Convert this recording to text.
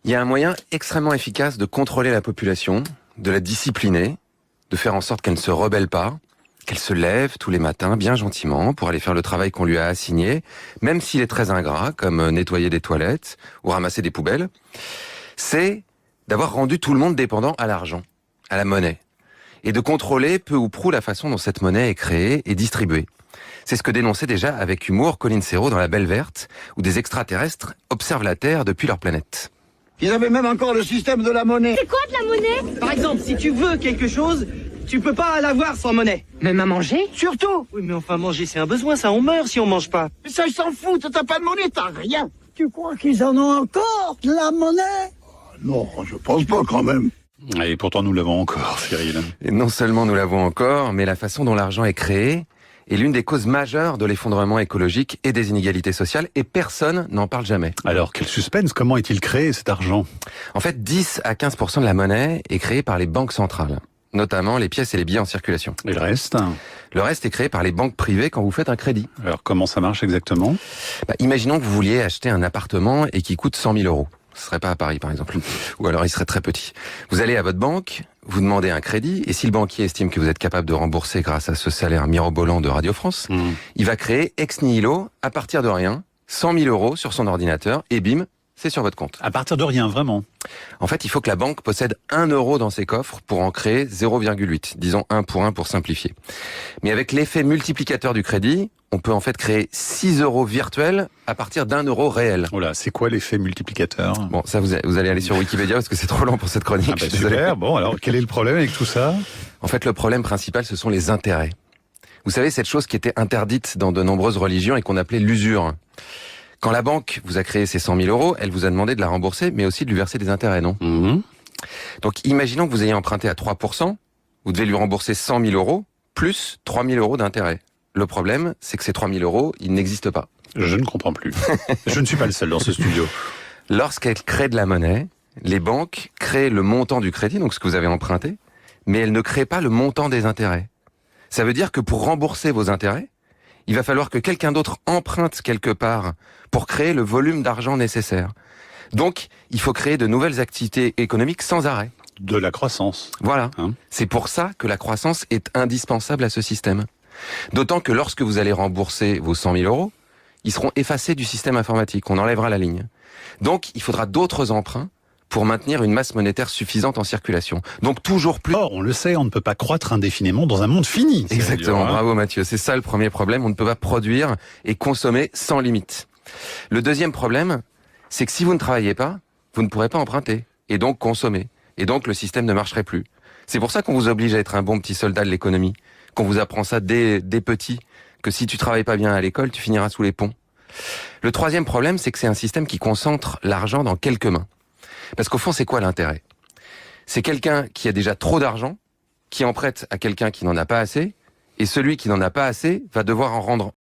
Il y a un moyen extrêmement efficace de contrôler la population, de la discipliner, de faire en sorte qu'elle ne se rebelle pas, qu'elle se lève tous les matins bien gentiment pour aller faire le travail qu'on lui a assigné, même s'il est très ingrat, comme nettoyer des toilettes ou ramasser des poubelles. C'est d'avoir rendu tout le monde dépendant à l'argent, à la monnaie, et de contrôler peu ou prou la façon dont cette monnaie est créée et distribuée. C'est ce que dénonçait déjà avec humour Colin Serrault dans La Belle Verte, où des extraterrestres observent la Terre depuis leur planète. Ils avaient même encore le système de la monnaie. C'est quoi de la monnaie? Par exemple, si tu veux quelque chose, tu peux pas l'avoir sans monnaie. Même à manger? Surtout. Oui, mais enfin, manger, c'est un besoin, ça, on meurt si on mange pas. Mais ça, ils s'en foutent, t'as pas de monnaie, t'as rien. Tu crois qu'ils en ont encore, de la monnaie? Non, je pense pas quand même. Et pourtant, nous l'avons encore, Cyril. Et non seulement nous l'avons encore, mais la façon dont l'argent est créé est l'une des causes majeures de l'effondrement écologique et des inégalités sociales, et personne n'en parle jamais. Alors, quel suspense, comment est-il créé cet argent? En fait, 10 à 15% de la monnaie est créée par les banques centrales, notamment les pièces et les billets en circulation. Et le reste? Le reste est créé par les banques privées quand vous faites un crédit. Alors, comment ça marche exactement? Imaginons que vous vouliez acheter un appartement et qui coûte 100 000 euros. Ce serait pas à Paris, par exemple. Ou alors il serait très petit. Vous allez à votre banque, vous demandez un crédit, et si le banquier estime que vous êtes capable de rembourser grâce à ce salaire mirobolant de Radio France, il va créer ex nihilo, à partir de rien, 100 000 euros sur son ordinateur, et bim, c'est sur votre compte. À partir de rien, vraiment? En fait, il faut que la banque possède 1 euro dans ses coffres pour en créer 0,8. Disons 1 pour simplifier. Mais avec l'effet multiplicateur du crédit, on peut en fait créer 6 euros virtuels à partir d'1 euro réel. Oh là, c'est quoi l'effet multiplicateur? Bon, ça vous allez aller sur Wikipédia parce que c'est trop long pour cette chronique. Ah bah super, bon alors quel est le problème avec tout ça? En fait, le problème principal, ce sont les intérêts. Vous savez, cette chose qui était interdite dans de nombreuses religions et qu'on appelait l'usure. Quand la banque vous a créé ces 100 000 euros, elle vous a demandé de la rembourser, mais aussi de lui verser des intérêts, non? Donc, imaginons que vous ayez emprunté à 3%, vous devez lui rembourser 100 000 euros, plus 3 000 euros d'intérêts. Le problème, c'est que ces 3 000 euros, ils n'existent pas. Je ne comprends plus. Je ne suis pas le seul dans ce studio. Lorsqu'elles créent de la monnaie, les banques créent le montant du crédit, donc ce que vous avez emprunté, mais elles ne créent pas le montant des intérêts. Ça veut dire que pour rembourser vos intérêts, il va falloir que quelqu'un d'autre emprunte quelque part pour créer le volume d'argent nécessaire. Donc, il faut créer de nouvelles activités économiques sans arrêt. De la croissance. Voilà. Hein? C'est pour ça que la croissance est indispensable à ce système. D'autant que lorsque vous allez rembourser vos 100 000 euros, ils seront effacés du système informatique. On enlèvera la ligne. Donc, il faudra d'autres emprunts pour maintenir une masse monétaire suffisante en circulation. Donc, toujours plus... Or, on le sait, on ne peut pas croître indéfiniment dans un monde fini. Exactement, Hein. bravo Mathieu. C'est ça le premier problème. On ne peut pas produire et consommer sans limite. Le deuxième problème, c'est que si vous ne travaillez pas, vous ne pourrez pas emprunter et donc consommer. Et donc, le système ne marcherait plus. C'est pour ça qu'on vous oblige à être un bon petit soldat de l'économie, qu'on vous apprend ça dès petit, que si tu travailles pas bien à l'école, tu finiras sous les ponts. Le troisième problème, c'est que c'est un système qui concentre l'argent dans quelques mains. Parce qu'au fond, c'est quoi l'intérêt? C'est quelqu'un qui a déjà trop d'argent, qui en prête à quelqu'un qui n'en a pas assez, et celui qui n'en a pas assez va devoir en rendre